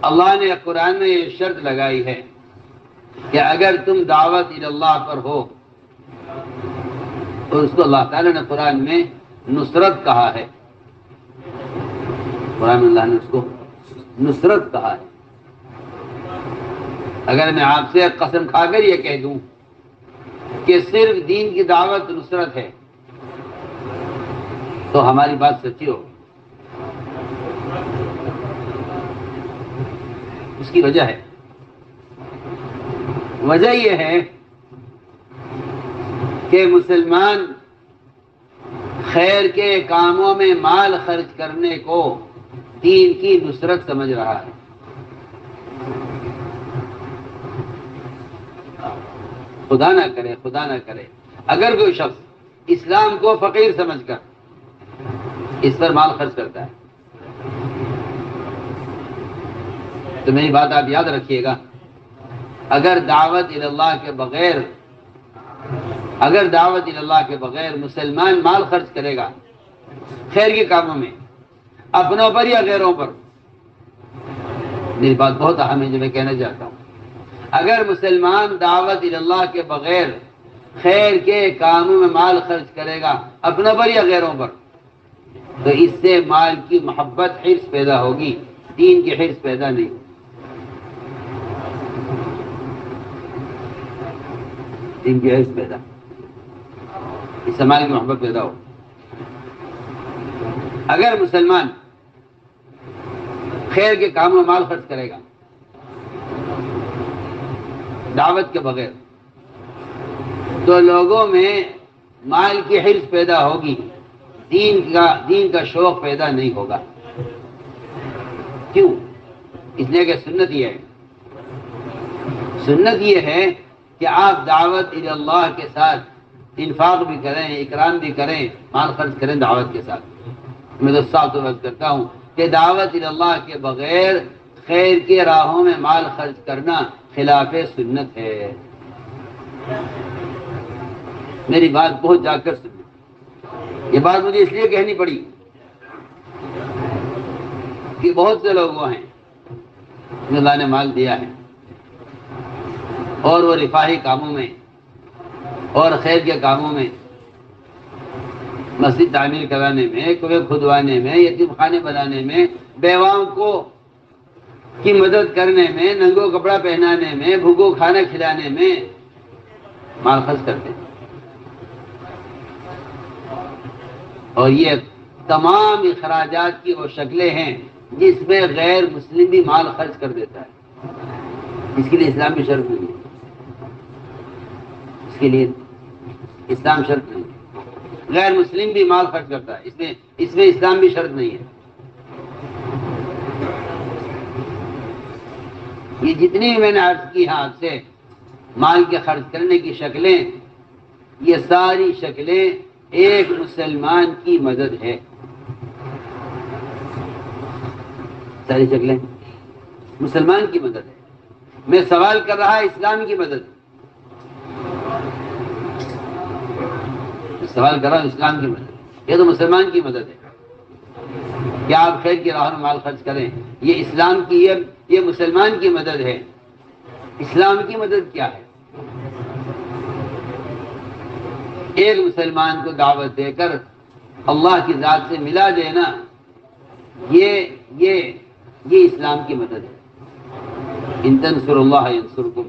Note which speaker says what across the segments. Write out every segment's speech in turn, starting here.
Speaker 1: اللہ نے قرآن میں یہ شرط لگائی ہے کہ اگر تم دعوت اللہ پر ہو، اور اس کو اللہ تعالیٰ نے قرآن میں نصرت کہا ہے، قرآن میں اللہ نے اس کو نصرت کہا ہے۔ اگر میں آپ سے قسم کھا کر یہ کہہ دوں کہ صرف دین کی دعوت نصرت ہے تو ہماری بات سچی ہو۔ اس کی وجہ ہے، وجہ یہ ہے کہ مسلمان خیر کے کاموں میں مال خرچ کرنے کو دین کی نصرت سمجھ رہا ہے۔ خدا نہ کرے اگر کوئی شخص اسلام کو فقیر سمجھ کر اس پر مال خرچ کرتا ہے تو میری بات آپ یاد رکھیے گا، اگر دعوت اللہ کے بغیر مسلمان مال خرچ کرے گا خیر کے کاموں میں، اپنوں پر یا غیروں پر، میری بات بہت اہم ہے جو میں کہنا چاہتا ہوں، اگر مسلمان دعوت اللہ کے بغیر خیر کے کاموں میں مال خرچ کرے گا اپنوں پر یا غیروں پر، تو اس سے مال کی محبت حرص پیدا ہوگی، دین کی حرص پیدا نہیں۔ دین کی حرص پیدا، اس سے مال کی محبت پیدا ہو۔ اگر مسلمان خیر کے کاموں میں مال خرچ کرے گا دعوت کے بغیر تو لوگوں میں مال کی حرص پیدا ہوگی، دین کا شوق پیدا نہیں ہوگا۔ کیوں؟ اس لیے کہ سنت یہ ہے کہ آپ دعوت اللہ کے ساتھ انفاق بھی کریں، اکرام بھی کریں، مال خرچ کریں دعوت کے ساتھ۔ میں تو صاف طور پر کرتا ہوں کہ دعوت اللہ کے بغیر خیر کے راہوں میں مال خرچ کرنا خلاف سنت ہے۔ میری بات بہت جا کر سنیں، یہ بات مجھے اس لیے کہنی پڑی کہ بہت سے لوگ وہ ہیں جن اللہ نے مال دیا ہے اور وہ رفاہی کاموں میں اور خیر کے کاموں میں، مسجد تعمیر کرانے میں، کنویں کھدوانے میں، یتیم خانے بنانے میں، بیواؤں کی مدد کرنے میں، ننگوں کپڑا پہنانے میں، بھوکوں کھانا کھلانے میں مال خرچ کرتے ہیں۔ اور یہ تمام اخراجات کی وہ شکلیں ہیں جس میں غیر مسلم بھی مال خرچ کر دیتا ہے۔ اس کے لیے اسلام بھی شرط نہیں ہے، اس کے لیے اسلام شرط نہیں ہے۔ غیر مسلم بھی مال خرچ کرتا ہے، اس میں اسلام بھی شرط نہیں ہے۔ یہ جتنی بھی میں نے عرض کی ہے آپ سے مال کے خرچ کرنے کی شکلیں، یہ ساری شکلیں ایک مسلمان کی مدد ہے۔ ساری شکلیں مسلمان کی مدد ہے۔ میں سوال کر رہا اسلام کی مدد، سوال کر رہا ہوں اسلام کی مدد، یہ تو مسلمان کی مدد ہے۔ کیا آپ خیر کی راہ میں مال خرچ کریں، یہ اسلام کی، یہ مسلمان کی مدد ہے۔ اسلام کی مدد کیا ہے؟ ایک مسلمان کو دعوت دے کر اللہ کی ذات سے ملا دینا، یہ اسلام کی مدد ہے۔ ان تنصروا اللہ ینصرکم،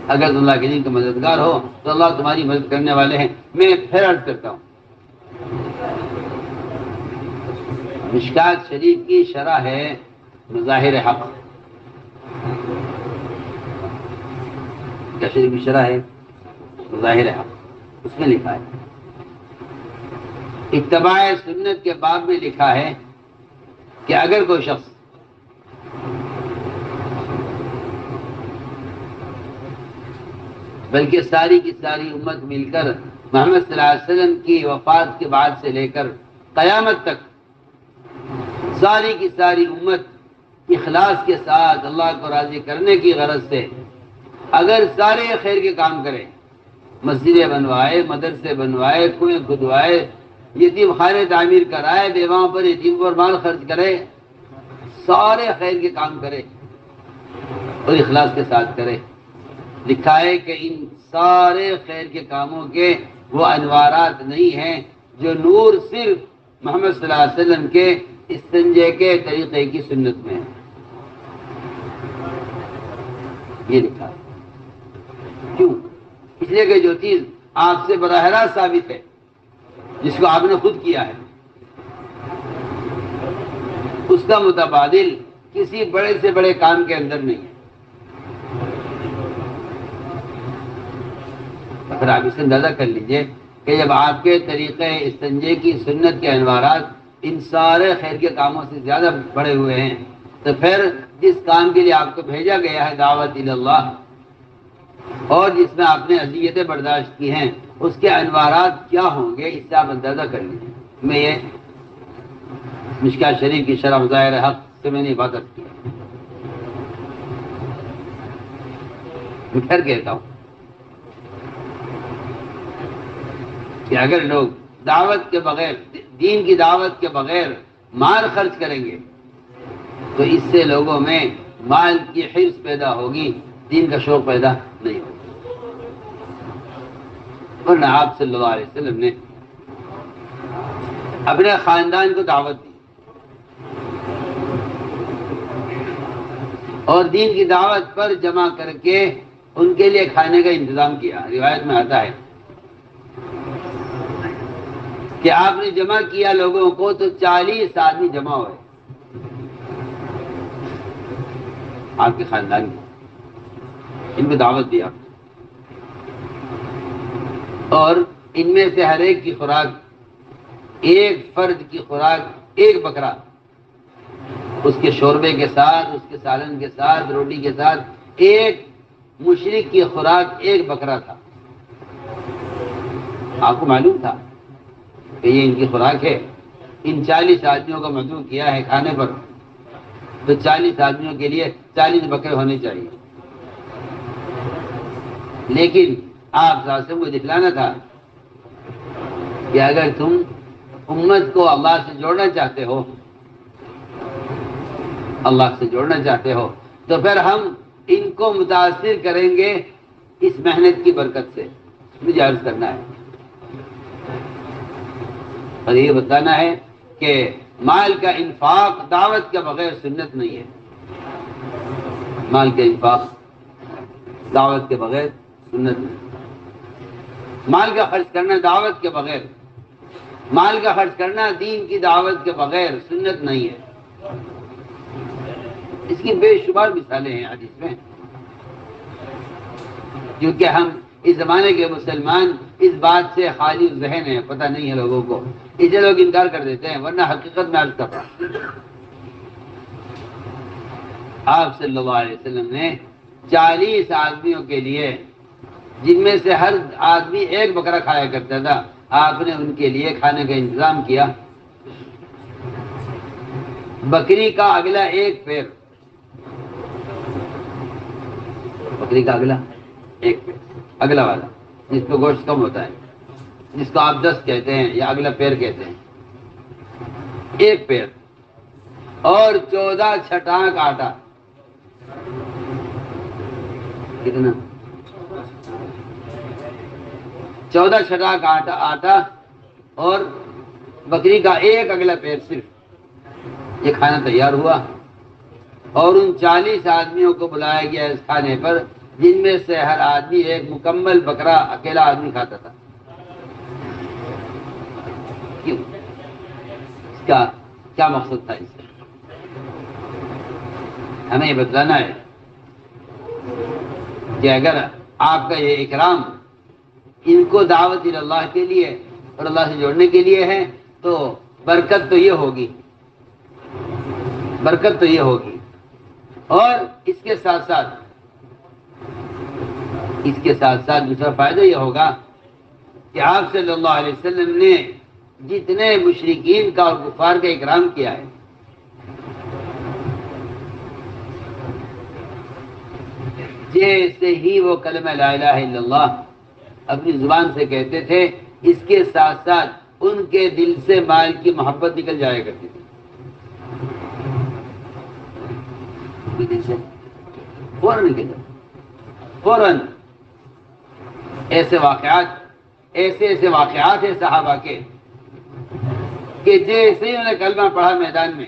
Speaker 1: اگر تم اللہ کے دین کا مددگار ہو تو اللہ تمہاری مدد کرنے والے ہیں۔ میں پھر عرض کرتا ہوں، مشکات شریف کی شرح ہے مظاہر حق، کیا شریف کی شرح ہے مظاہر حق، اس میں لکھا ہے، اتباع سنت کے باب میں لکھا ہے کہ اگر کوئی شخص بلکہ ساری کی ساری امت مل کر محمد صلی اللہ علیہ وسلم کی وفات کے بعد سے لے کر قیامت تک ساری کی ساری امت اخلاص کے ساتھ اللہ کو راضی کرنے کی غرض سے اگر سارے خیر کے کام کرے، مسجدیں بنوائے، مدرسے بنوائے، کنویں کھدوائے، یتیم خانے تعمیر کرائے، بیواؤں پر یتیم پر مال خرچ کرے، سارے خیر کے کام کرے اور اخلاص کے ساتھ کرے۔ لکھا ہے کہ ان سارے خیر کے کاموں کے وہ انوارات نہیں ہیں جو نور صرف محمد صلی اللہ علیہ وسلم کے استنجے کے طریقے کی سنت میں ہے۔ یہ لکھا ہے۔ کیوں؟ اس لیے کہ جو چیز آپ سے براہ راست ثابت ہے، جس کو آپ نے خود کیا ہے، اس کا متبادل کسی بڑے سے بڑے کام کے اندر نہیں ہے۔ پھر آپ اسے اندازہ کر لیجئے کہ جب آپ کے طریقے استنجے کی سنت کے انوارات ان سارے خیر کے کاموں سے زیادہ بڑے ہوئے ہیں، تو پھر جس کام کے لیے آپ کو بھیجا گیا ہے دعوت اللہ، اور جس میں آپ نے اذیتیں برداشت کی ہیں، اس کے انوارات کیا ہوں گے، اس سے آپ اندازہ کر لیجیے۔ میں یہ مشکاۃ شریف کی شرح ظاہر حق سے میں نے عبادت کی، میں پھر کہتا ہوں کہ اگر لوگ دعوت کے بغیر، دین کی دعوت کے بغیر مال خرچ کریں گے تو اس سے لوگوں میں مال کی حرص پیدا ہوگی، دین کا شوق پیدا نہیں ہوگا۔ ورنہ آپ صلی اللہ علیہ وسلم نے اپنے خاندان کو دعوت دی اور دین کی دعوت پر جمع کر کے ان کے لیے کھانے کا انتظام کیا۔ روایت میں آتا ہے کہ آپ نے جمع کیا لوگوں کو تو 40 آدمی جمع ہوئے آپ کے خاندان کی، ان کو دعوت دیا اور ان میں سے ہر ایک کی خوراک، ایک فرد کی خوراک ایک بکرا، اس کے شوربے کے ساتھ، اس کے سالن کے ساتھ، روٹی کے ساتھ، ایک مشرک کی خوراک ایک بکرا تھا۔ آپ کو معلوم تھا کہ یہ ان کی خوراک ہے۔ ان 40 آدمیوں کو مدعو کیا ہے کھانے پر، تو 40 آدمیوں کے لیے 40 بکرے ہونے چاہیے۔ لیکن آپ صاحب کو دکھلانا تھا کہ اگر تم امت کو اللہ سے جوڑنا چاہتے ہو، اللہ سے جوڑنا چاہتے ہو، تو پھر ہم ان کو متاثر کریں گے اس محنت کی برکت سے۔ مجھے عرض کرنا ہے اور یہ بتانا ہے کہ مال کا انفاق دعوت کے بغیر سنت نہیں ہے۔ مال کا انفاق دعوت کے بغیر سنت نہیں۔ مال کا خرچ کرنا دعوت کے بغیر، مال کا خرچ کرنا دین کی دعوت کے بغیر سنت نہیں ہے۔ اس کی بے شمار مثالیں ہیں حدیث میں، کیونکہ ہم اس زمانے کے مسلمان اس بات سے خالی ذہن ہیں، پتہ نہیں ہے لوگوں کو، اسے لوگ انکار کر دیتے ہیں۔ ورنہ حقیقت میں عرض کرتا آپ صلی اللہ علیہ وسلم نے 40 آدمیوں کے لیے، جن میں سے ہر آدمی ایک بکرا کھایا کرتا تھا، آپ نے ان کے لیے کھانے کا انتظام کیا۔ بکری کا اگلا ایک پیر، بکری کا اگلا ایک پیر، اگلا والا جس پہ گوشت کم ہوتا ہے، جس کو آپ دست کہتے ہیں یا اگلا پیر کہتے ہیں، ایک پیر اور 14 چھٹانک آٹا۔ کتنا؟ 14 چھٹانک آٹا اور بکری کا ایک اگلا پیر صرف، یہ کھانا تیار ہوا اور ان 40 آدمیوں کو بلایا گیا اس کھانے پر، جن میں سے ہر آدمی ایک مکمل بکرا اکیلا آدمی کھاتا تھا۔ کیوں؟ اس کا کیا مقصد تھا؟ اس سے ہمیں یہ بتلانا ہے کہ اگر آپ کا یہ اکرام ان کو دعوت اللہ کے لیے اور اللہ سے جوڑنے کے لیے ہے، تو برکت تو یہ ہوگی، برکت تو یہ ہوگی۔ اور اس کے ساتھ ساتھ دوسرا فائدہ یہ ہوگا کہ آپ صلی اللہ علیہ وسلم نے جتنے مشرکین کا اور کفار کا اکرام کیا ہے، جیسے ہی وہ کلمہ لا الہ الا اللہ اپنی زبان سے کہتے تھے، اس کے ساتھ ساتھ ان کے دل سے مال کی محبت نکل جایا کرتی تھی۔ دن سے فوراً نکل جاؤ، فوراً۔ ایسے واقعات ہیں صحابہ کے کہ جیسے ہی انہوں نے کلمہ پڑھا میدان میں،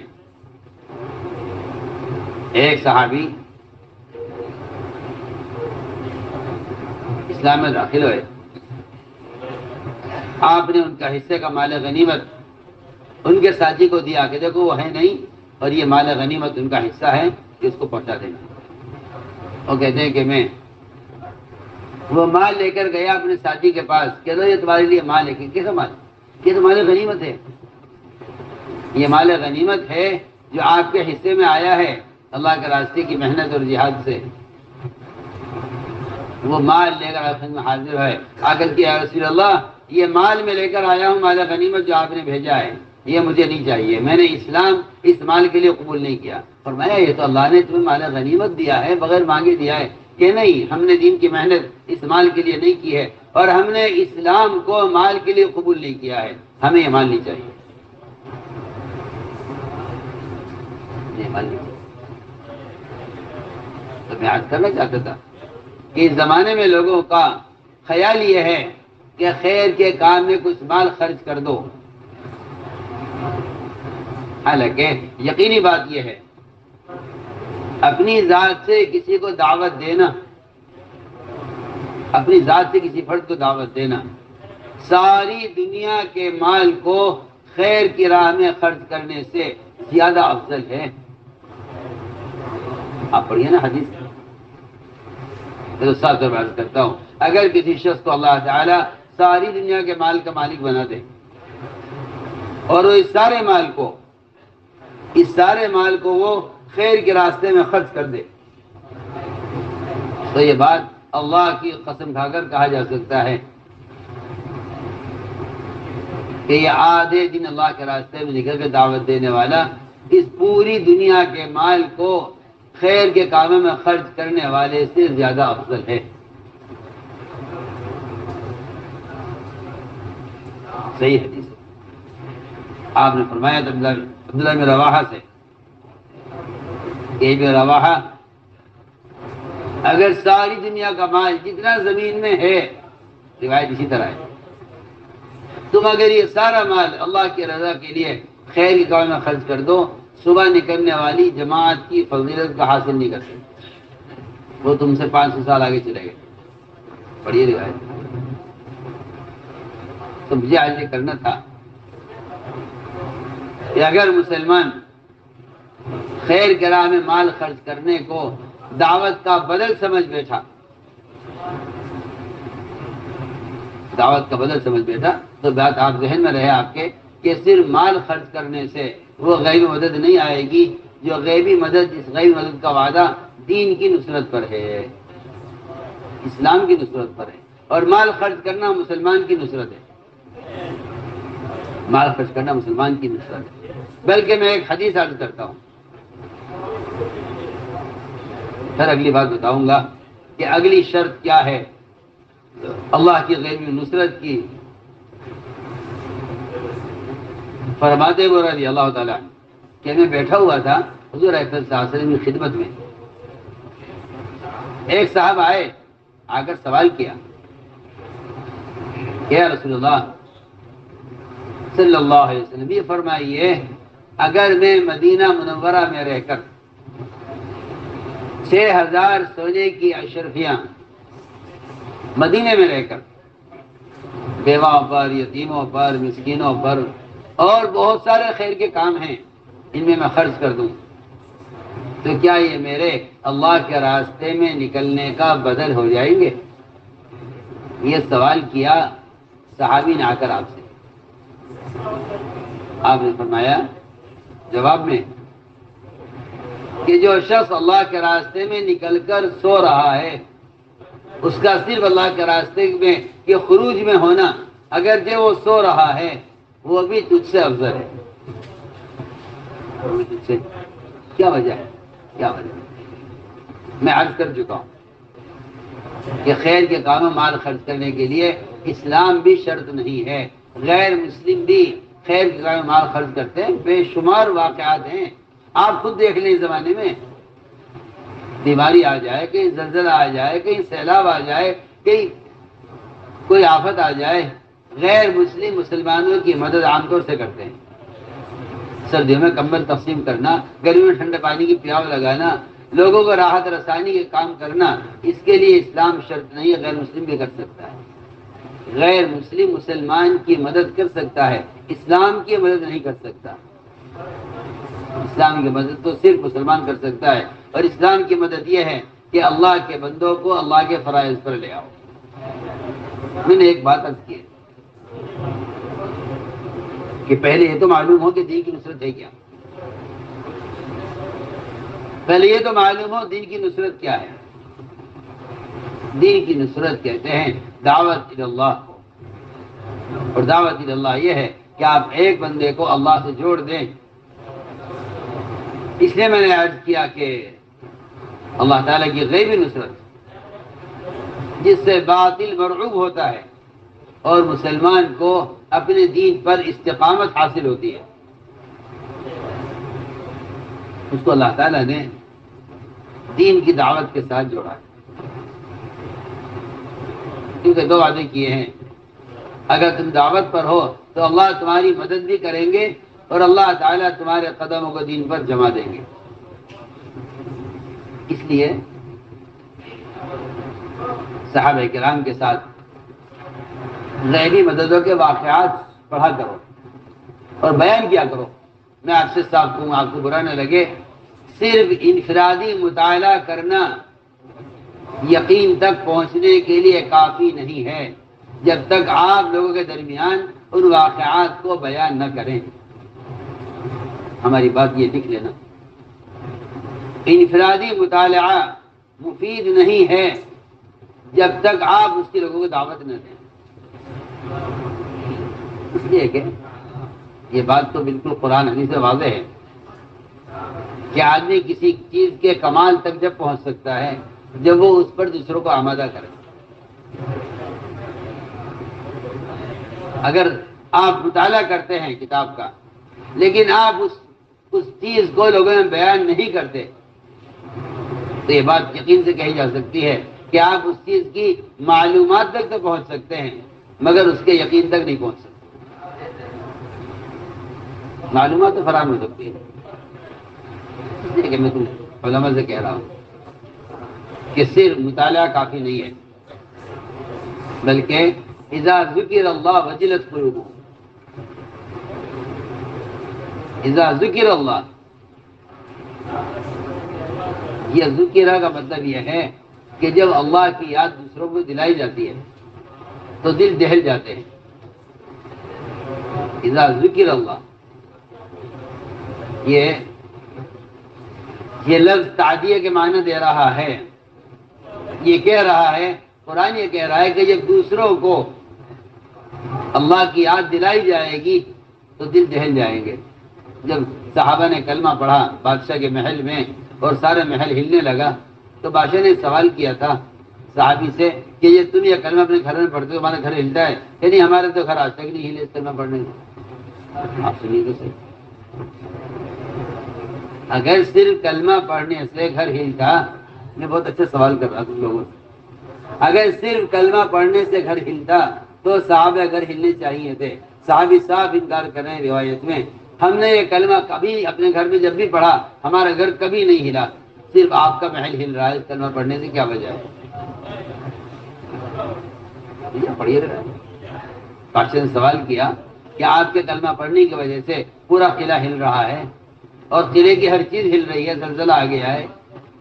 Speaker 1: ایک صحابی اسلام میں داخل ہوئے، آپ نے ان کا حصے کا مال غنیمت ان کے ساتھی کو دیا کہ دیکھو وہ ہے نہیں اور یہ مال غنیمت ان کا حصہ ہے کہ اس کو پہنچا دینا۔ وہ کہتے ہیں کہ میں وہ مال لے کر گیا اپنے ساتھی کے پاس کہ یہ تمہارے لیے مال ہے۔ کہ کیسا مال؟ یہ تو مال غنیمت ہے، یہ مال غنیمت ہے جو آپ کے حصے میں آیا ہے اللہ کے راستے کی محنت اور جہاد سے۔ وہ مال لے کر آپ میں حاضر ہے، آ کر کہ یا رسول اللہ یہ مال میں لے کر آیا ہوں، مال غنیمت جو آپ نے بھیجا ہے یہ مجھے نہیں چاہیے، میں نے اسلام اس مال کے لیے قبول نہیں کیا۔ فرمایا یہ تو اللہ نے تمہیں مال غنیمت دیا ہے، بغیر مانگے دیا ہے۔ کہ نہیں، ہم نے دین کی محنت اس مال کے لیے نہیں کی ہے اور ہم نے اسلام کو مال کے لیے قبول نہیں کیا ہے، ہمیں یہ مال نہیں چاہیے، یہ مال نہیں چاہیے۔ تو میں عرض کرنا چاہتا تھا کہ اس زمانے میں لوگوں کا خیال یہ ہے کہ خیر کے کام میں کچھ مال خرچ کر دو، حالانکہ یقینی بات یہ ہے اپنی ذات سے کسی کو دعوت دینا، اپنی ذات سے کسی فرد کو دعوت دینا ساری دنیا کے مال کو خیر کی راہ میں خرچ کرنے سے زیادہ افضل ہے۔ آپ پڑھیے نا حدیث، ساتھ عرض کرتا ہوں، اگر کسی شخص کو اللہ تعالی ساری دنیا کے مال کا مالک بنا دے اور وہ اس سارے مال کو وہ خیر کے راستے میں خرچ کر دے تو یہ بات اللہ کی قسم کھا کر کہا جا سکتا ہے کہ یہ آدھے دن اللہ کے راستے میں نکل کے دعوت دینے والا اس پوری دنیا کے مال کو خیر کے کاموں میں خرچ کرنے والے سے زیادہ افضل ہے۔ صحیح حدیث ہے۔ آپ نے فرمایا عبداللہ بن رواحہ سے کہ ابن رواحہ اگر ساری دنیا کا مال جتنا زمین میں ہے، روایت اسی طرح ہے، تم اگر یہ سارا مال اللہ کی رضا کے لیے خیر کے کام میں خرچ کر دو، صبح نکلنے والی جماعت کی فضیلت کا حاصل نہیں کر سکتے، وہ تم سے 500 سال آگے چلے گئے۔ پڑھیے روایت۔ تو مجھے آج یہ کرنا تھا کہ اگر مسلمان خیر کے راہ میں مال خرچ کرنے کو دعوت کا بدل سمجھ بیٹھا تو بات آپ ذہن میں رہے آپ کے کہ صرف مال خرچ کرنے سے وہ غیبی مدد نہیں آئے گی، جو غیبی مدد، اس غیبی مدد کا وعدہ دین کی نصرت پر ہے، اسلام کی نصرت پر ہے، اور مال خرچ کرنا مسلمان کی نصرت ہے، مال خرچ کرنا مسلمان کی نصرت ہے۔ بلکہ میں ایک حدیث عرض کرتا ہوں، پھر اگلی بات بتاؤں گا کہ اگلی شرط کیا ہے اللہ کی غیبی نصرت کی۔ فرماتے ہوئے رضی اللہ تعالیٰ کہ میں بیٹھا ہوا تھا حضور اکرم صلی اللہ علیہ وسلم کی خدمت میں، ایک صاحب آئے، آ کر سوال کیا کہ یا رسول اللہ صلی اللہ علیہ وسلم یہ فرمائیے اگر میں مدینہ منورہ میں رہ کر 6000 سونے کی اشرفیاں مدینے میں رہ کر بیواؤں پر، یتیموں پر، مسکینوں پر اور بہت سارے خیر کے کام ہیں ان میں خرچ کر دوں تو کیا یہ میرے اللہ کے راستے میں نکلنے کا بدل ہو جائیں گے؟ یہ سوال کیا صحابی نے آ کر آپ سے۔ آپ نے فرمایا جواب میں کہ جو شخص اللہ کے راستے میں نکل کر سو رہا ہے اس کا صرف اللہ کے راستے میں کے خروج میں ہونا، اگر جو وہ سو رہا ہے وہ بھی تجھ سے افضل ہے۔ کیا وجہ ہے؟ کیا وجہ ہے؟ میں عرض کر چکا ہوں کہ خیر کے کاموں مال خرچ کرنے کے لیے اسلام بھی شرط نہیں ہے، غیر مسلم بھی خیر کے کاموں مال خرچ کرتے ہیں، بے شمار واقعات ہیں۔ آپ خود دیکھ لیں اس زمانے میں بیماری آ جائے، کہیں زلزلہ آ جائے، کہیں سیلاب آ جائے، کہیں کوئی آفت آ جائے، غیر مسلم مسلمانوں کی مدد عام طور سے کرتے ہیں۔ سردیوں میں کمبل تقسیم کرنا، گرمی میں ٹھنڈے پانی کی پیاس لگانا، لوگوں کو راحت رسانی کے کام کرنا، اس کے لیے اسلام شرط نہیں ہے، غیر مسلم بھی کر سکتا ہے۔ غیر مسلم مسلمان کی مدد کر سکتا ہے، اسلام کی مدد نہیں کر سکتا۔ اسلام کی مدد تو صرف مسلمان کر سکتا ہے، اور اسلام کی مدد یہ ہے کہ اللہ کے بندوں کو اللہ کے فرائض پر لے آؤ۔ میں نے ایک بات عرض کی کہ پہلے یہ تو معلوم ہو کہ دین کی نصرت ہے کیا، پہلے یہ تو معلوم ہو دین کی نصرت کیا ہے۔ دین کی نصرت کہتے ہیں دعوت اللہ، اور دعوت اللہ یہ ہے کہ آپ ایک بندے کو اللہ سے جوڑ دیں۔ اس لیے میں نے عرض کیا کہ اللہ تعالیٰ کی غیبی نصرت جس سے باطل مرعوب ہوتا ہے اور مسلمان کو اپنے دین پر استقامت حاصل ہوتی ہے، اس کو اللہ تعالیٰ نے دین کی دعوت کے ساتھ جوڑا ہے۔ کیونکہ دو وعدے کیے ہیں، اگر تم دعوت پر ہو تو اللہ تمہاری مدد بھی کریں گے اور اللہ تعالیٰ تمہارے قدموں کو دین پر جما دیں گے۔ اس لیے صحابہ کرام کے ساتھ غیبی مددوں کے واقعات پڑھا کرو اور بیان کیا کرو۔ میں آپ سے صاف کہوں، آپ کو برا نہ لگے، صرف انفرادی مطالعہ کرنا یقین تک پہنچنے کے لیے کافی نہیں ہے جب تک آپ لوگوں کے درمیان ان واقعات کو بیان نہ کریں۔ ہماری بات یہ لکھ لینا، انفرادی مطالعہ مفید نہیں ہے جب تک آپ اس کے لوگوں کو دعوت نہ دیں۔ اس لیے کہ یہ بات تو بالکل قرآن حدیث سے واضح ہے کہ آدمی کسی چیز کے کمال تک جب پہنچ سکتا ہے جب وہ اس پر دوسروں کو آمادہ کرے۔ اگر آپ مطالعہ کرتے ہیں کتاب کا لیکن آپ اس چیز کو لوگوں میں بیان نہیں کرتے تو یہ بات یقین سے کہی جا سکتی ہے کہ آپ اس چیز کی معلومات تک تو پہنچ سکتے ہیں مگر اس کے یقین تک نہیں پہنچ سکتے۔ معلومات تو فراہم ہو سکتی ہے، اس لیے کہ میں تم علماء سے کہہ رہا ہوں کہ صرف مطالعہ کافی نہیں ہے، بلکہ اذا ذکر اللہ وجلت قلوبہم، اذا ذکر اللہ، یہ ذکرہ کا مطلب یہ ہے کہ جب اللہ کی یاد دوسروں کو دلائی جاتی ہے تو دل دہل جاتے ہیں۔ اذا ذکر اللہ، یہ لفظ تعدیہ کے معنی دے رہا ہے۔ یہ کہہ رہا ہے، قرآن یہ کہہ رہا ہے کہ جب دوسروں کو اللہ کی یاد دلائی جائے گی تو دل دہل جائیں گے۔ جب صحابہ نے کلمہ پڑھا بادشاہ کے محل میں اور سارا محل ہلنے لگا تو بادشاہ نے سوال کیا تھا صحابی سے کہ یہ تم یہ کلمہ اپنے گھر میں پڑھتے ہو، ہمارا گھر ہلتا ہے کہ نہیں؟ ہمارے تو گھر آج تک نہیں ہلے اس کلمہ پڑھنے سے۔ آپ سنیے تو صحیح، اگر صرف کلمہ پڑھنے سے گھر ہلتا، میں بہت اچھا سوال کر رہا تم لوگوں سے، اگر صرف کلمہ پڑھنے سے گھر ہلتا تو صحابہ گھر ہلنے چاہیے تھے۔ صحابی صاحب انکار کر رہے ہیں روایت میں، ہم نے یہ کلمہ کبھی اپنے گھر میں جب بھی پڑھا ہمارا گھر کبھی نہیں ہلا، صرف آپ کا محل ہل رہا ہے، اس کلمہ پڑھنے سے کیا وجہ ہے؟ پڑھیے رہا بادشاہ نے سوال کیا کہ آپ کے کلمہ پڑھنے کی وجہ سے پورا قلعہ ہل رہا ہے اور قلعے کی ہر چیز ہل رہی ہے، زلزلہ آ گیا ہے،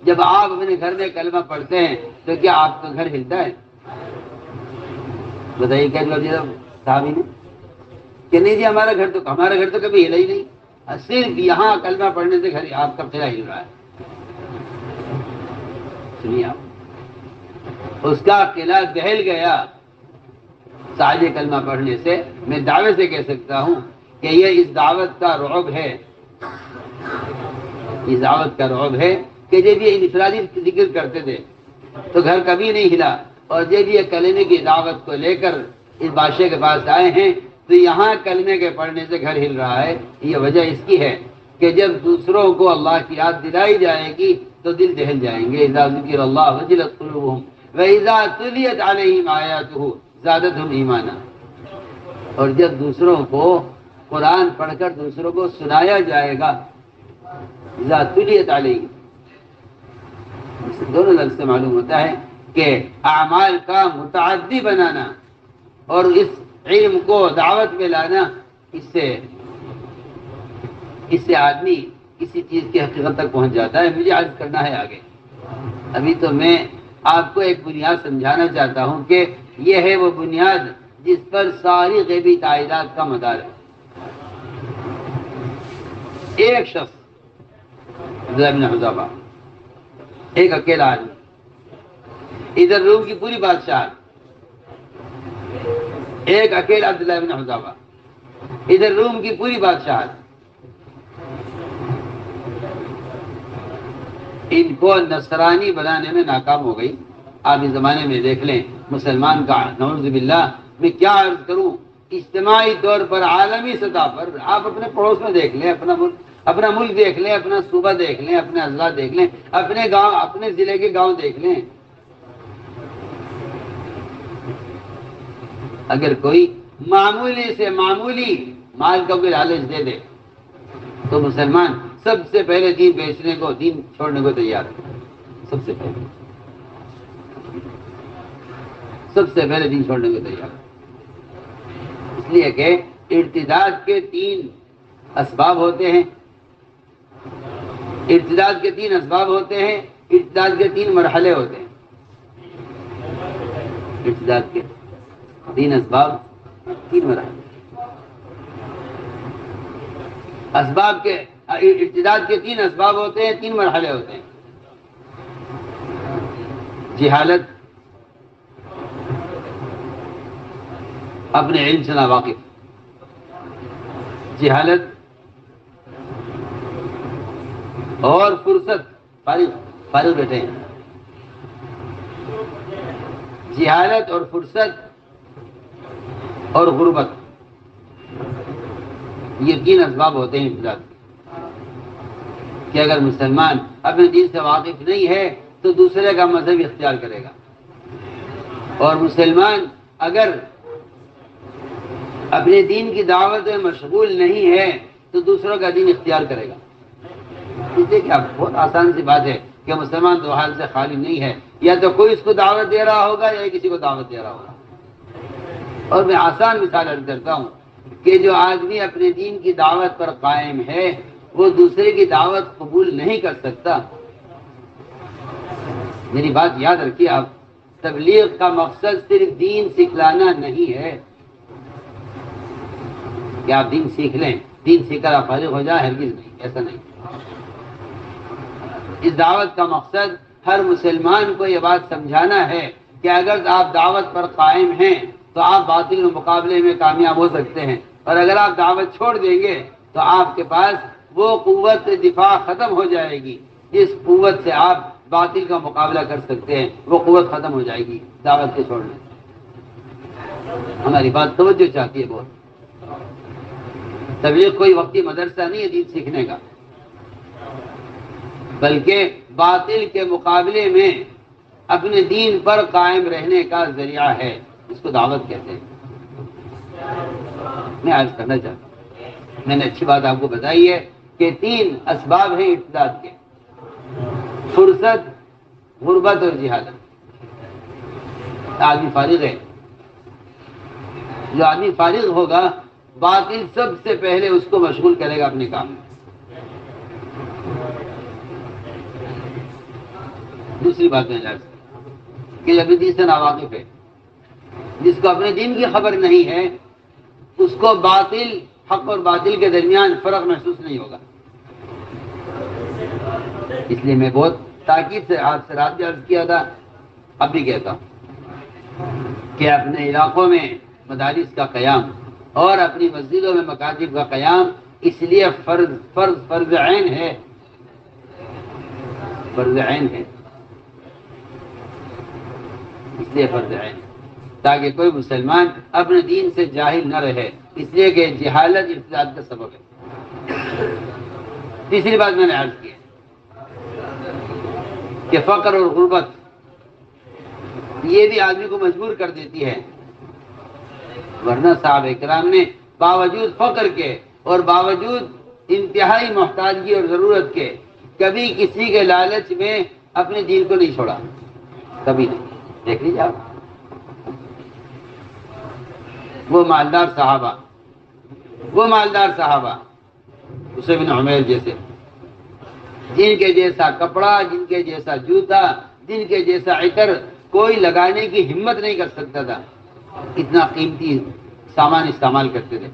Speaker 1: جب آپ اپنے گھر میں کلمہ پڑھتے ہیں تو کیا آپ کا گھر ہلتا ہے؟ بتائیے کیا جواب دیا صحابی نے کہ نہیں جی ہمارا گھر تو کبھی ہلا ہی نہیں، صرف یہاں کلمہ پڑھنے سے گھر آپ کا قلعہ ہل رہا ہے۔ سنیے آپ، اس کا قلعہ دہل گیا ساجے کلمہ پڑھنے سے۔ میں دعوے سے کہہ سکتا ہوں کہ یہ اس دعوت کا رعب ہے، اس دعوت کا رعب ہے کہ جب یہ انفرادی ذکر کرتے تھے تو گھر کبھی نہیں ہلا، اور جب یہ کلمے کی دعوت کو لے کر اس بادشاہ کے پاس آئے ہیں تو یہاں کلمے کے پڑھنے سے گھر ہل رہا ہے۔ یہ وجہ اس کی ہے کہ جب دوسروں کو اللہ کی یاد دلائی جائے گی تو دل دہل جائیں گے. اذا ذکر اللہ وجلت قلوبهم واذا تلیت علیہم آیاتہ زادتہم ایمانا. اور جب دوسروں کو قرآن پڑھ کر دوسروں کو سنایا جائے گا، اذا تلیت علیہم، دونوں لفظ سے معلوم ہوتا ہے کہ اعمال کا متعدی بنانا اور اس علم کو دعوت میں لانا، اس سے آدمی کسی چیز کی حقیقت تک پہنچ جاتا ہے. مجھے عرض کرنا ہے آگے. ابھی تو میں آپ کو ایک بنیاد سمجھانا چاہتا ہوں کہ یہ ہے وہ بنیاد جس پر ساری غیبی تائیدات کا مدار ہے. ایک شخص عبداللہ بن حذافہ، ایک اکیلا آدمی، ادھر روم کی پوری بادشاہت، ایک اکیلا عبداللہ بن حذافہ، ادھر روم کی پوری بادشاہت. ان کو نصرانی بنانے میں ناکام ہو گئی. آپ اس زمانے میں دیکھ لیں مسلمان کا، نعوذ باللہ میں کیا عرض کروں، اجتماعی طور پر عالمی سطح پر آپ اپنے پڑوس میں دیکھ لیں، اپنا ملک دیکھ لیں، اپنا صوبہ دیکھ لیں، اپنے اضلاع دیکھ لیں، اپنے گاؤں، اپنے ضلع کے گاؤں دیکھ لیں. اگر کوئی معمولی سے معمولی مال کا کوئی لالچ دے دے تو مسلمان سب سے پہلے دین بیچنے کو، دین چھوڑنے کو تیار ہے. سب سے پہلے دین چھوڑنے کو تیار ہے. اس لیے کہ ارتداد کے 3 اسباب ہوتے ہیں، ارتداد کے 3 اسباب ہوتے ہیں، ارتداد کے 3 مرحلے ہوتے ہیں. ارتداد کے 3 اسباب، 3 مرحلے. اسباب کے ارتداد کے 3 اسباب ہوتے ہیں، 3 مرحلے ہوتے ہیں. جہالت، اپنے علم سے ناواقف، جہالت اور فرصت، فارغ بیٹھے ہیں. جہالت اور فرصت اور غربت، یہ 3 اسباب ہوتے ہیں ارتداد کے. کہ اگر مسلمان اپنے دین سے واقف نہیں ہے تو دوسرے کا مذہب اختیار کرے گا، اور مسلمان اگر اپنے دین کی دعوت میں مشغول نہیں ہے تو دوسروں کا دین اختیار کرے گا. دیکھیے کیا بہت آسان سی بات ہے کہ مسلمان 2 حال سے خالی نہیں ہے، یا تو کوئی اس کو دعوت دے رہا ہوگا یا کسی کو دعوت دے رہا ہوگا. اور میں آسان مثال عرض کرتا ہوں کہ جو آدمی اپنے دین کی دعوت پر قائم ہے وہ دوسرے کی دعوت قبول نہیں کر سکتا. میری بات یاد رکھیے آپ، تبلیغ کا مقصد صرف دین سکھلانا نہیں ہے کہ آپ دین سیکھ لیں، دین سیکھ کر آپ فارغ ہو جائیں، ہرگز نہیں، ایسا نہیں. اس دعوت کا مقصد ہر مسلمان کو یہ بات سمجھانا ہے کہ اگر آپ دعوت پر قائم ہیں تو آپ باطل کے مقابلے میں کامیاب ہو سکتے ہیں، اور اگر آپ دعوت چھوڑ دیں گے تو آپ کے پاس وہ قوت دفاع ختم ہو جائے گی جس قوت سے آپ باطل کا مقابلہ کر سکتے ہیں، وہ قوت ختم ہو جائے گی دعوت کے چھوڑنے سے. ہماری بات توجہ چاہتی ہے بہت. تبلیغ کوئی وقتی مدرسہ نہیں ہے دین سیکھنے کا، بلکہ باطل کے مقابلے میں اپنے دین پر قائم رہنے کا ذریعہ ہے. اس کو دعوت کہتے ہیں. میں عرض کرنا چاہتا ہوں، میں نے اچھی بات آپ کو بتائی ہے کہ 3 اسباب ہیں ارتداد کے: فرصت، غربت اور جہالت. آدمی فارغ ہے، جو آدمی فارغ ہوگا باطل سب سے پہلے اس کو مشغول کرے گا اپنے کام میں. دوسری بات میں کہ جب دین سے ناواقف ہے، جس کو اپنے دین کی خبر نہیں ہے، اس کو باطل، حق اور باطل کے درمیان فرق محسوس نہیں ہوگا. اس لیے میں بہت تاکید سے آج سے رات بھی عرض کیا تھا، اب بھی کہتا ہوں کہ اپنے علاقوں میں مدارس کا قیام اور اپنی مسجدوں میں مکاتب کا قیام اس لیے فرض عین ہے، فرض عین ہے، اس لیے فرض عین ہے تاکہ کوئی مسلمان اپنے دین سے جاہل نہ رہے، اس لیے کہ جہالت ارتداد کا سبب ہے. تیسری بات میں نے عرض کی کہ فقر اور غربت یہ بھی آدمی کو مجبور کر دیتی ہے، ورنہ صحابہ کرام نے باوجود فقر کے اور باوجود انتہائی محتاجگی اور ضرورت کے کبھی کسی کے لالچ میں اپنے دین کو نہیں چھوڑا، کبھی نہیں. دیکھ لیجیے آپ وہ مالدار صحابہ اسے بن عمیر جیسے، جن کے جیسا کپڑا، جن کے جیسا جوتا، جن کے جیسا عطر کوئی لگانے کی ہمت نہیں کر سکتا تھا، اتنا قیمتی سامان استعمال کرتے تھے.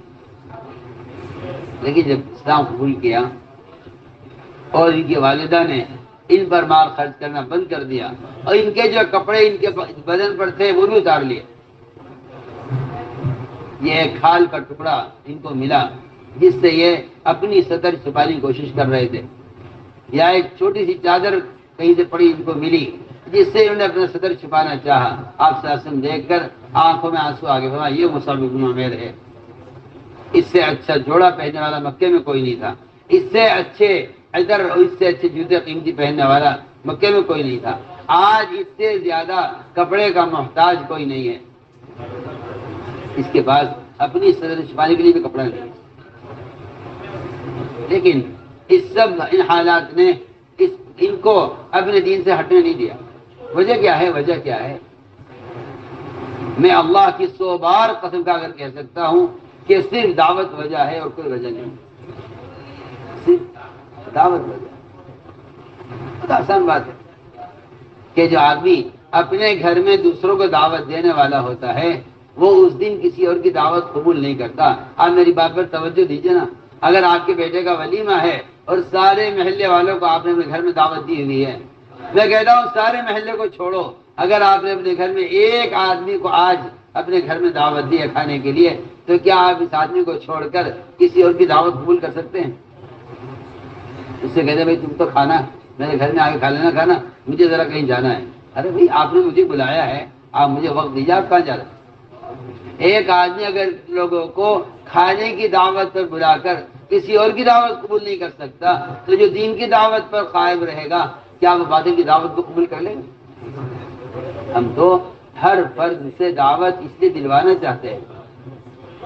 Speaker 1: لیکن جب اسلام قبول کیا اور ان کی والدہ نے ان پر مال خرچ کرنا بند کر دیا اور ان کے جو کپڑے ان کے بدن پر تھے وہ بھی اتار لیے، یہ ایک کھال کا ٹکڑا ان کو ملا جس سے یہ اپنی سطر چھپانے کی کوشش کر رہے تھے، یا ایک چھوٹی سی چادر کہیں سے پڑی ان کو ملی جس سے انہوں نے اپنا سطر چھپانا چاہا. آپ صلی اللہ علیہ وسلم دیکھ کر آنکھوں میں آنسو آ گئے، فرمایا یہ مصعب بن عمیر ہے، اس سے اچھا جوڑا پہننے والا مکے میں کوئی نہیں تھا، اس سے اچھے عطر اور اس سے اچھے جوتے قیمتی پہننے والا مکے میں کوئی نہیں تھا. آج اس سے زیادہ کپڑے کا محتاج کوئی نہیں ہے، اس کے پاس اپنی سطر چھپانے کے لیے بھی کپڑا نہیں. لیکن اس سب ان حالات نے ان کو اپنے دین سے ہٹنے نہیں دیا. وجہ کیا ہے؟ میں اللہ کی 100 بار قسم کھا کر کہہ سکتا ہوں کہ صرف دعوت وجہ ہے اور کوئی وجہ نہیں. صرف دعوت وجہ. بہت آسان بات ہے کہ جو آدمی اپنے گھر میں دوسروں کو دعوت دینے والا ہوتا ہے وہ اس دن کسی اور کی دعوت قبول نہیں کرتا. آپ میری بات پر توجہ دیجیے نا. اگر آپ کے بیٹے کا ولیمہ ہے اور سارے محلے والوں کو آپ نے اپنے گھر میں دعوت دی ہوئی ہے، میں کہتا ہوں سارے محلے کو چھوڑو، اگر آپ نے اپنے گھر میں ایک آدمی کو آج اپنے گھر میں دعوت دی ہے کھانے کے لیے، تو کیا آپ اس آدمی کو چھوڑ کر کسی اور کی دعوت قبول کر سکتے ہیں؟ اس سے کہتے ہیں بھائی تم تو کھانا میرے گھر میں آ کے کھا لینا کھانا، مجھے ذرا کہیں جانا ہے. ارے بھائی آپ نے مجھے بلایا ہے، آپ مجھے وقت دیجیے، آپ کہاں جا رہے ہیں؟ ایک آدمی اگر لوگوں کو کھانے کی دعوت پر بلا کر کسی اور کی دعوت قبول نہیں کر سکتا تو جو دین کی دعوت پر قائم رہے گا کیا وہ باطل کی دعوت کو قبول کر لیں گے؟ ہم تو ہر فرد سے دعوت اس لیے دلوانا چاہتے ہیں.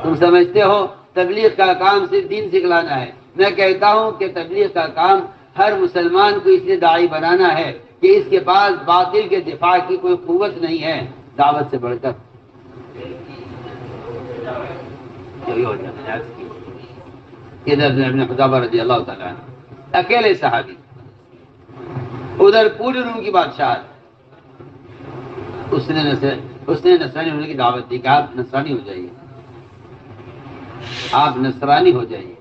Speaker 1: تم سمجھتے ہو تبلیغ کا کام صرف دین سکھلانا ہے، میں کہتا ہوں کہ تبلیغ کا کام ہر مسلمان کو اس لیے داعی بنانا ہے کہ اس کے پاس باطل کے دفاع کی کوئی قوت نہیں ہے دعوت سے بڑھ کر. ابن حذافہ رضی اللہ تعالیٰ عنہ اکیلے صحابی، ادھر پوری روم کی بادشاہت، اس نے نصرانی ہونے کی دعوت دی کہ آپ نصرانی ہو جائیے، آپ نصرانی ہو جائیے.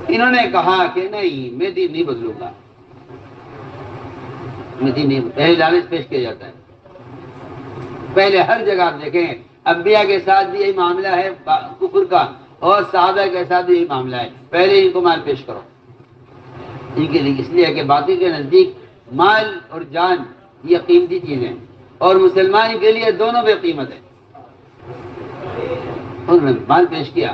Speaker 1: انہوں نے کہا کہ نہیں میں دین نہیں بدلوں گا، میں دین نہیں. پہلے لالچ پیش کیا جاتا ہے. پہلے ہر جگہ آپ دیکھیں انبیاء کے ساتھ بھی یہی معاملہ ہے کفر کا، اور صحابہ کے ساتھ بھی یہی معاملہ ہے. پہلے ان کو مال پیش کرو، ان کے لیے اس لیے کہ باطل کے نزدیک مال اور جان یہ قیمتی چیزیں ہیں اور مسلمان کے لیے دونوں بے قیمت ہیں. انہوں نے مال پیش کیا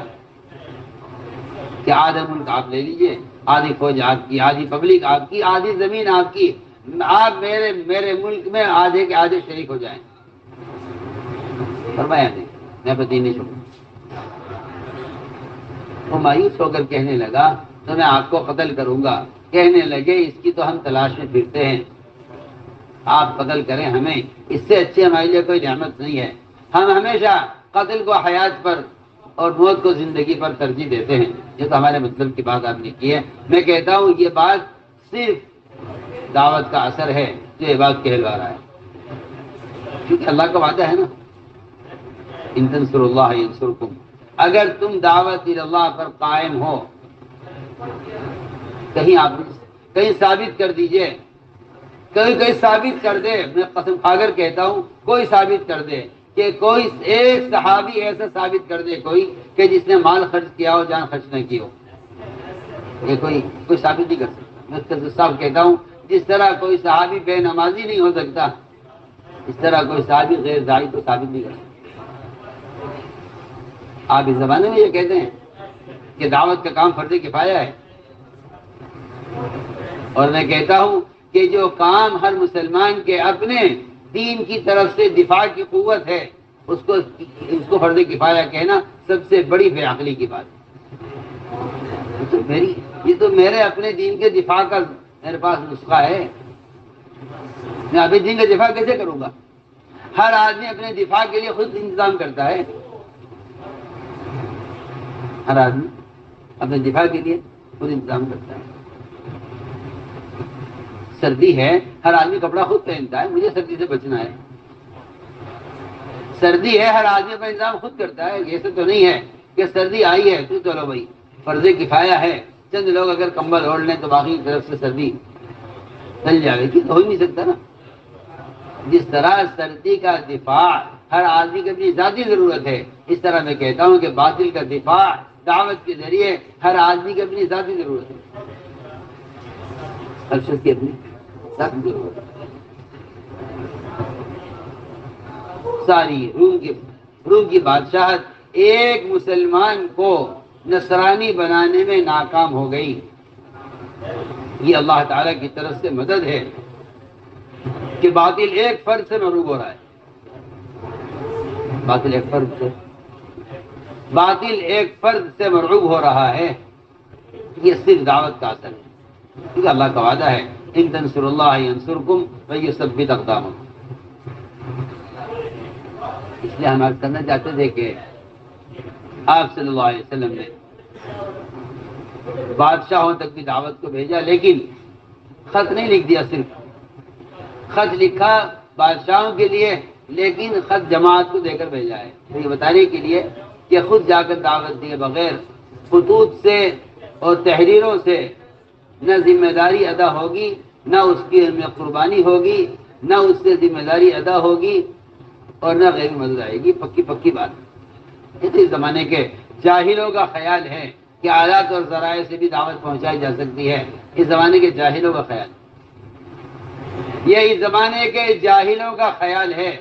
Speaker 1: کہ آدھا ملک آپ لے لیجئے، آدھی فوج آپ کی، آدھی پبلک آپ کی، آدھی زمین آپ کی، آپ میرے ملک میں آدھے کے آدھے شریک ہو جائیں. فرمایا نہیں، میں اپنا دین نہیں چھوڑوں. وہ مایوس ہو کر کہنے لگا تو میں آپ کو قتل کروں گا. کہنے لگے اس کی تو ہم تلاش میں پھرتے ہیں، آپ قتل کریں ہمیں، اس سے اچھی ہمارے لیے کوئی نعمت نہیں ہے. ہم ہمیشہ قتل کو حیات پر اور موت کو زندگی پر ترجیح دیتے ہیں. یہ تو ہمارے مطلب کی بات آپ نے کی ہے. میں کہتا ہوں یہ بات صرف دعوت کا اثر ہے جو یہ بات کہلوا رہا ہے، کیونکہ اللہ کا وعدہ ہے نا ان تنصروا اللہ ینصرکم. اگر تم دعوت اللہ پر قائم ہو، کہیں آپ ثابت کر دیجئے، کوئی ثابت کر دے، میں قسم کھا کر کہتا ہوں کوئی ثابت کر دے کہ کوئی ایک صحابی ایسا ثابت کر دے کوئی کہ جس نے مال خرچ کیا ہو جان خرچ نہ کی ہو، یہ کوئی ثابت نہیں کر سکتا. میں صاحب کہتا ہوں جس طرح کوئی صحابی بے نمازی نہیں ہو سکتا اس طرح کوئی صحابی غیر داعی کو ثابت نہیں کر سکتا. آپ اس زمانے میں یہ کہتے ہیں کہ دعوت کا کام فرض کفایہ ہے، اور میں کہتا ہوں کہ جو کام ہر مسلمان کے اپنے دین کی طرف سے دفاع کی قوت ہے، اس کو فرض کفایہ کہنا سب سے بڑی بے عقلی کی بات ہے۔ یہ تو میرے اپنے دین کے دفاع کا میرے پاس نسخہ ہے، میں اپنے دین کا دفاع کیسے کروں گا؟ ہر آدمی اپنے دفاع کے لیے خود انتظام کرتا ہے، ہر آدمی اپنے دفاع کے لیے خود انتظام کرتا ہے۔ سردی ہے، ہر آدمی کپڑا خود پہنتا ہے، مجھے سردی سے بچنا ہے۔ سردی ہے، ہر آدمی اپنا انتظام خود کرتا ہے، ایسے تو نہیں ہے کہ سردی آئی ہے تو چلو بھائی فرض کفایہ ہے، چند لوگ اگر کمبل اوڑھ لیں تو باقی کی طرف سے سردی چل جائے گی، تو ہو ہی نہیں سکتا نا۔ جس طرح سردی کا دفاع ہر آدمی کی اپنی ذاتی ضرورت ہے، اس طرح میں کہتا ہوں کہ باطل کا دفاع دعوت کے ذریعے ہر آدمی کی اپنی ذاتی ضرورت ہے، ہر شخص کی اپنی ذاتی ضرورت ہے۔ ساری روم کی بادشاہت ایک مسلمان کو نصرانی بنانے میں ناکام ہو گئی۔ یہ اللہ تعالی کی طرف سے مدد ہے کہ باطل ایک فرد سے مغلوب ہو رہا ہے، باطل ایک فرد سے مرعوب ہو رہا ہے۔ یہ صرف دعوت کا اثر ہے، کیونکہ اللہ کا وعدہ ہے ان تنصروا اللہ ینصرکم ویثبت اقدامکم۔ اس لیے ہم عرض کرنا چاہتے تھے کہ آپ صلی اللہ علیہ وسلم نے بادشاہوں تک بھی دعوت کو بھیجا، لیکن خط نہیں لکھ دیا، صرف خط لکھا بادشاہوں کے لیے، لیکن خط جماعت کو دے کر بھیجا ہے، یہ بتانے کے لیے کہ خود جا کر دعوت دیے بغیر خطوط سے اور تحریروں سے نہ ذمہ داری ادا ہوگی، نہ اس کی قربانی ہوگی، نہ اس سے ذمہ داری ادا ہوگی، اور نہ غیر مدد آئے گی۔ پکی بات۔ اس زمانے کے جاہلوں کا خیال ہے کہ آلات اور ذرائع سے بھی دعوت پہنچائی جا سکتی ہے، اس زمانے کے جاہلوں کا خیال، یہ اس زمانے کے جاہلوں کا خیال ہے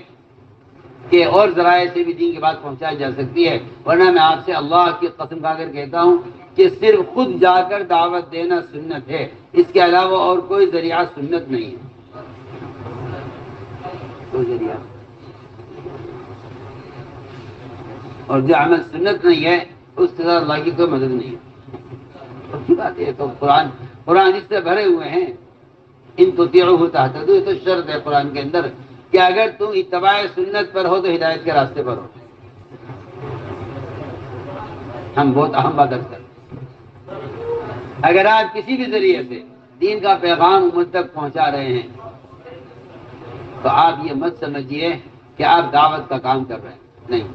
Speaker 1: کہ اور ذرائع سے بھی دین کی بات پہنچائی جا سکتی ہے، ورنہ میں آپ سے اللہ کی قسم کھا کر کہتا ہوں کہ صرف خود جا کر دعوت دینا سنت ہے، اس کے علاوہ اور کوئی ذریعہ سنت نہیں ہے، کوئی ذریعہ۔ اور جو عمل سنت نہیں ہے اس کے ساتھ اللہ کی کوئی مدد نہیں ہے۔ اچھی بات ہے، تو قرآن اس سے بھرے ہوئے ہیں، ان تطیعوہ تہتدوا، یہ تو شرط ہے قرآن کے اندر کہ اگر تم اتباع سنت پر ہو تو ہدایت کے راستے پر ہو۔ ہم بہت اہم بات کرتے ہیں، اگر آپ کسی بھی ذریعے سے دین کا پیغام امت تک پہنچا رہے ہیں تو آپ یہ مت سمجھیے کہ آپ دعوت کا کام کر رہے ہیں، نہیں،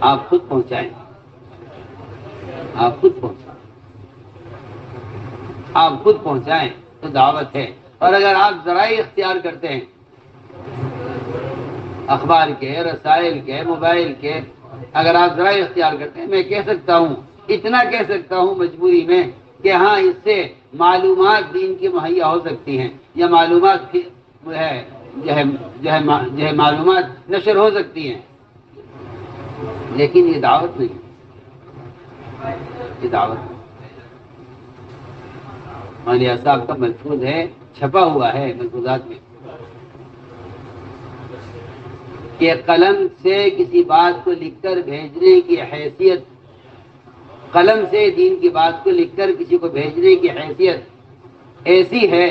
Speaker 1: آپ خود پہنچائیں، آپ خود پہنچائیں تو دعوت ہے۔ اور اگر آپ ذرائع اختیار کرتے ہیں، اخبار کے، رسائل کے، موبائل کے، اگر آپ ذرائع اختیار کرتے ہیں، میں کہہ سکتا ہوں، اتنا کہہ سکتا ہوں مجبوری میں کہ ہاں اس سے معلومات دین کی مہیا ہو سکتی ہیں، یا معلومات جو ہے معلومات نشر ہو سکتی ہیں، لیکن یہ دعوت نہیں، یہ دعوت نہیں۔ مولانا صاحب کا ملفوظ ہے، چھپا ہوا ہے ملفوظات میں، کہ قلم سے کسی بات کو لکھ کر بھیجنے کی حیثیت، قلم سے دین کی بات کو لکھ کر کسی کو بھیجنے کی حیثیت ایسی ہے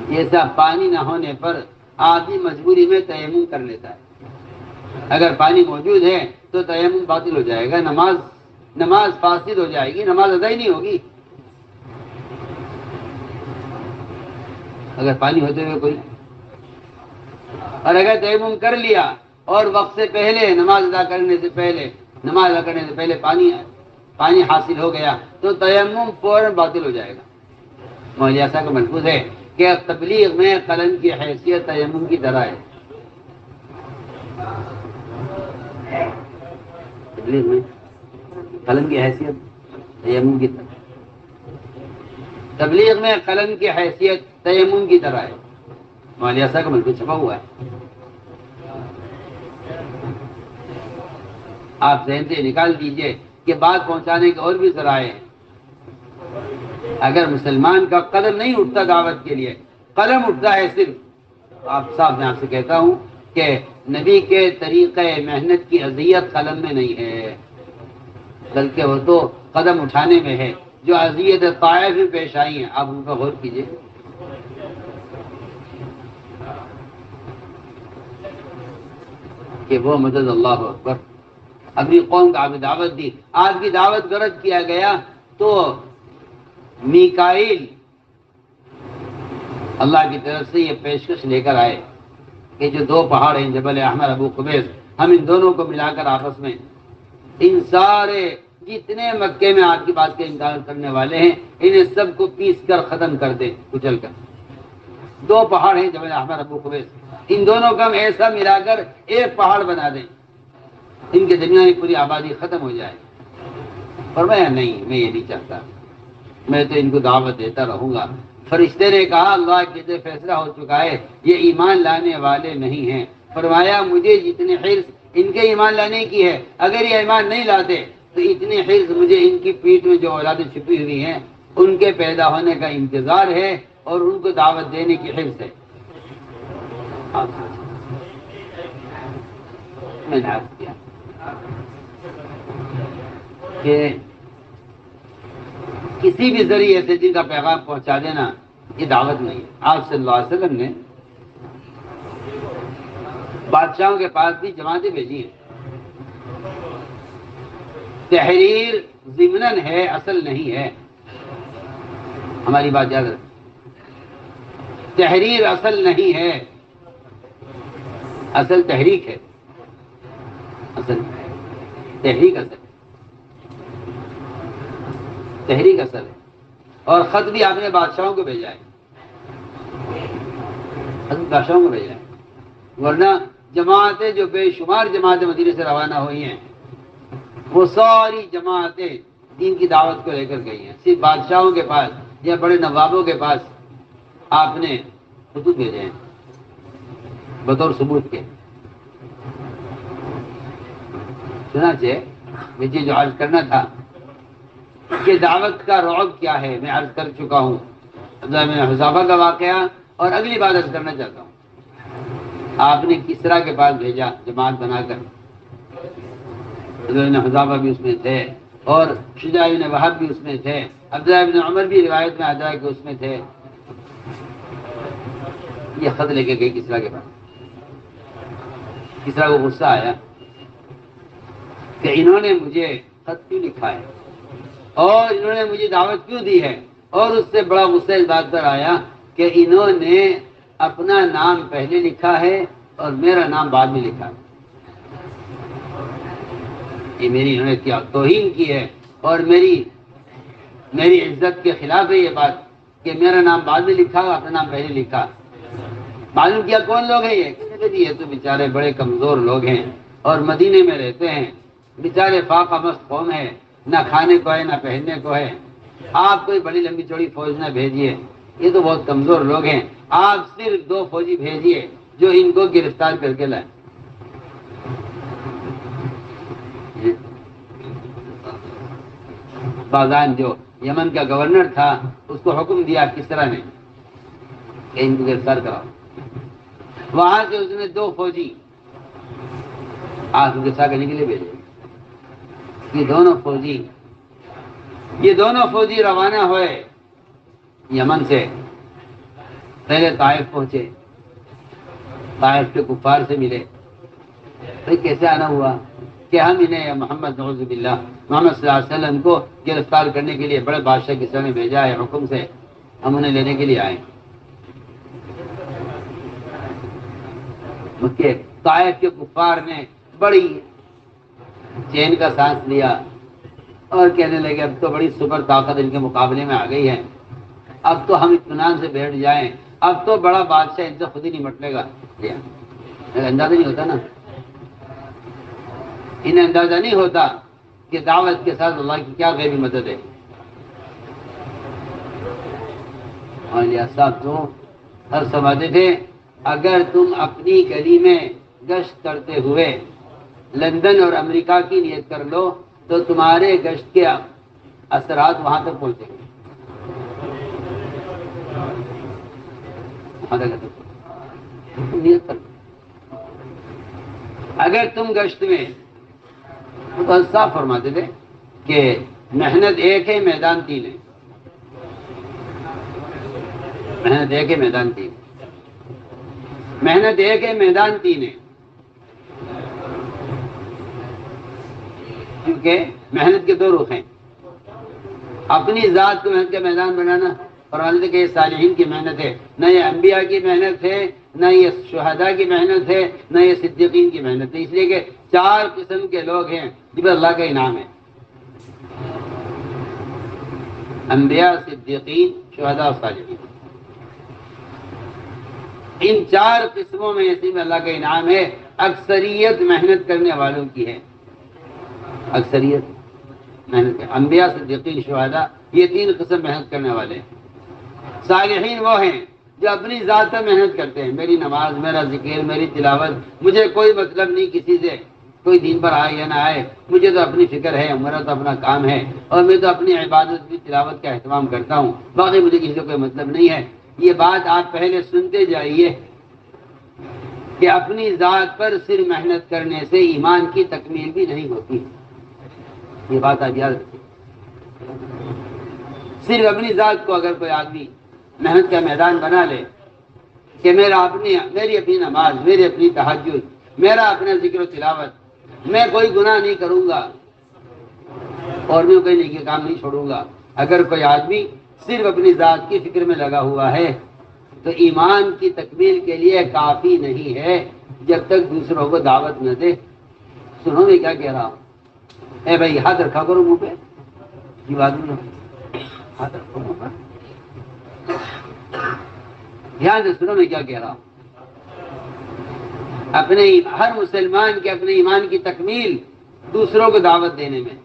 Speaker 1: جیسا پانی نہ ہونے پر آدمی مجبوری میں تیمم کر لیتا ہے۔ اگر پانی موجود ہے تو تیمم باطل ہو جائے گا، نماز فاسد ہو جائے گی، نماز ادا ہی نہیں ہوگی۔ اگر پانی ہوتے ہوئے کوئی، اور اگر تیمم کر لیا اور وقت سے پہلے نماز ادا کرنے سے پہلے پانی حاصل ہو گیا تو تیمم فوراً باطل ہو جائے گا۔ مولانا صاحب کا ملفوظ ہے کہ تبلیغ میں قلم کی حیثیت تیمم کی طرح ہے، تبلیغ میں قلم کی حیثیت تیمم کی طرح، تبلیغ میں قلم کی حیثیت تیمم کی طرح ہے۔ مولانا صاحب کا ملفوظ چھپا ہوا ہے۔ آپ ذہن سے نکال دیجئے کہ بات پہنچانے کے اور بھی ذرائع ہیں۔ اگر مسلمان کا قدم نہیں اٹھتا دعوت کے لیے، قلم اٹھتا ہے صرف، آپ صاحب میں آپ سے کہتا ہوں کہ نبی کے طریقے محنت کی اذیت قلم میں نہیں ہے، بلکہ وہ تو قدم اٹھانے میں ہے۔ جو اذیت طائف میں پیش آئی ہیں آپ ان پر غور کیجئے۔ کہ وہ مدد اللہ اکبر، اپنی قوم کا آپ دعوت دی، آپ کی دعوت گرد کیا گیا تو میکائیل اللہ کی طرف سے یہ پیشکش لے کر آئے کہ جو دو پہاڑ ہیں جبل احمر ابو قبیس، ہم ان دونوں کو ملا کر آپس میں ان سارے جتنے مکے میں آپ کی بات کا انکار کرنے والے ہیں انہیں سب کو پیس کر ختم کر دیں، کچل کر۔ دو پہاڑ ہیں جبل احمر ابو قبیس، ان دونوں کا ہم ایسا ملا کر ایک پہاڑ بنا دیں، ان کے درمیان کی پوری آبادی ختم ہو جائے۔ فرمایا نہیں، میں یہ نہیں چاہتا، میں تو ان کو دعوت دیتا رہوں گا۔ فرشتے نے کہا اللہ کے سے فیصلہ ہو چکا ہے، یہ ایمان لانے والے نہیں ہیں۔ فرمایا مجھے جتنی حرص ان کے ایمان لانے کی ہے، اگر یہ ایمان نہیں لاتے تو اتنی حرص مجھے ان کی پیٹھ میں جو اولادیں چھپی ہوئی ہیں ان کے پیدا ہونے کا انتظار ہے اور ان کو دعوت دینے کی حرص ہے۔ میں نے عرض کیا کہ کسی بھی ذریعے سے جن کا پیغام پہنچا دینا یہ دعوت نہیں ہے۔ آپ صلی اللہ علیہ وسلم نے بادشاہوں کے پاس بھی جماعتیں بھیجی ہیں۔ تحریر ضمناً ہے، اصل نہیں ہے، ہماری بات یاد رکھیں، تحریر اصل نہیں ہے، اصل تحریک ہے، اصل تحریک اصل ہے، تحریک اصل ہے۔ اور خط بھی آپ نے بادشاہوں کو بھیجا ہے، خط بادشاہوں کو بھیجا ہے، ورنہ جماعتیں جو بے شمار جماعتیں مدینے سے روانہ ہوئی ہیں وہ ساری جماعتیں دین کی دعوت کو لے کر گئی ہیں۔ صرف بادشاہوں کے پاس یا بڑے نوابوں کے پاس آپ نے خطوط بھیجے ہیں بطور ثبوت کے۔ چنانچہ مجھے جو عرض کرنا تھا کہ دعوت کا رعب کیا ہے میں عرض کر چکا ہوں، میں حذافہ کا واقعہ، اور اگلی بات عرض کرنا چاہتا ہوں۔ آپ نے کسرا کے پاس بھیجا جماعت بنا کر، حضرت حذافہ بھی اس میں تھے اور شجاع بن وہب بھی اس میں تھے، عبداللہ بن عمر بھی روایت میں آتا ہے کہ اس میں تھے۔ یہ خط لے کے گئی کسرا کے پاس، کسرا کو غصہ آیا کہ انہوں نے مجھے خط کیوں لکھا ہے اور انہوں نے مجھے دعوت کیوں دی ہے، اور اس سے بڑا غصہ اس بات پر آیا کہ انہوں نے اپنا نام پہلے لکھا ہے اور میرا نام بعد میں لکھا ہے۔ یہ میری انہوں نے کیا توہین کی ہے اور میری عزت کے خلاف ہے یہ بات کہ میرا نام بعد میں لکھا اور اپنا نام پہلے لکھا۔ معلوم کیا کون لوگ ہیں یہ تو بیچارے بڑے کمزور لوگ ہیں اور مدینے میں رہتے ہیں، بیچارے فاقہ مست قوم ہے، نہ کھانے کو ہے نہ پہننے کو ہے، آپ کوئی بڑی لمبی چوڑی فوج نہ بھیجیے، یہ تو بہت کمزور لوگ ہیں، آپ صرف 2 فوجی بھیجیے جو ان کو گرفتار کر کے لائیں۔ بازان جو یمن کا گورنر تھا اس کو حکم دیا کسرا نے کہ ان کو گرفتار کراؤ۔ وہاں سے اس نے 2 فوجی آج گرفتار کرنے کے لیے بھیجے۔ یہ دونوں فوجی روانہ ہوئے یمن سے، پہلے طائف پہنچے، طائف کے کفار سے ملے۔ کیسے آنا ہوا کہ ہم انہیں محمد نعوذ باللہ محمد صلی اللہ علیہ وسلم کو گرفتار کرنے کے لیے بڑے بادشاہ کسرا نے بھیجا ہے حکم سے، ہم انہیں لینے کے لیے آئے۔ مکے طائف کے کفار نے بڑی چین کا سانس لیا اور کہنے لگے اب تو بڑی سپر طاقت ان کے مقابلے میں آ گئی ہے، اب تو ہم اطمینان سے بیٹھ جائیں، اب تو بڑا بادشاہ ان سے خود ہی نمٹ گا۔ اندازہ نہیں ہوتا نا، انہیں اندازہ نہیں ہوتا کہ دعوت کے ساتھ اللہ کی کیا غیبی مدد ہے۔ اور یہ صاحب تو ہر سمجھتے تھے اگر تم اپنی گلی میں گشت کرتے ہوئے لندن اور امریکہ کی نیت کر لو تو تمہارے گشت کے اثرات وہاں تک پہنچیں گے. نیت کر لو. اگر تم گشت میں تو صاف فرماتے تھے کہ محنت ایک ہے، میدان تین ہے. محنت ایک ہے، میدان تین. محنت ایک ہے، میدان تین ہے. کیونکہ محنت کے دو رخ ہیں. اپنی ذات کو محنت کا میدان بنانا، فرماتے تھے کہ یہ صالحین کی محنت ہے، نہ یہ انبیاء کی محنت ہے، نہ یہ شہداء کی محنت ہے، نہ یہ صدیقین کی محنت ہے. اس لیے کہ چار قسم کے لوگ ہیں جن پر اللہ کا انعام ہے: انبیاء، صدیقین، شہداء اور صالحین. ان چار قسموں میں اسی میں اللہ کا انعام ہے. اکثریت محنت کرنے والوں کی ہے. اکثریت محنت کرنے، انبیاء، صدیقین، شہداء، یہ تین قسم محنت کرنے والے ہیں. صالحین وہ ہیں جو اپنی ذات پر محنت کرتے ہیں. میری نماز، میرا ذکر، میری تلاوت، مجھے کوئی مطلب نہیں کسی سے، کوئی دین پر آئے یا نہ آئے، مجھے تو اپنی فکر ہے، میرا تو اپنا کام ہے، اور میں تو اپنی عبادت کی تلاوت کا اہتمام کرتا ہوں، باقی مجھے کسی سے کوئی مطلب نہیں ہے. یہ بات آپ پہلے سنتے جائیے کہ اپنی ذات پر صرف محنت کرنے سے ایمان کی تکمیل بھی نہیں ہوتی. یہ بات آپ یاد رکھیں. صرف اپنی ذات کو اگر کوئی آدمی محنت کا میدان بنا لے کہ میری اپنی نماز، میری اپنی تہجد، میرا اپنا ذکر و تلاوت، میں کوئی گناہ نہیں کروں گا اور میں کوئی نیکی کام نہیں چھوڑوں گا، اگر کوئی آدمی صرف اپنی ذات کی فکر میں لگا ہوا ہے تو ایمان کی تکمیل کے لیے کافی نہیں ہے جب تک دوسروں کو دعوت نہ دے. سنو میں کیا کہہ رہا ہوں. اے بھائی ہاتھ رکھا کرو منہ پہ. یہ بات نہیں، ہاتھ رکھو منہ پر. دھیان سے سنو میں کیا کہہ رہا ہوں. ہر مسلمان کے اپنے ایمان کی تکمیل دوسروں کو دعوت دینے میں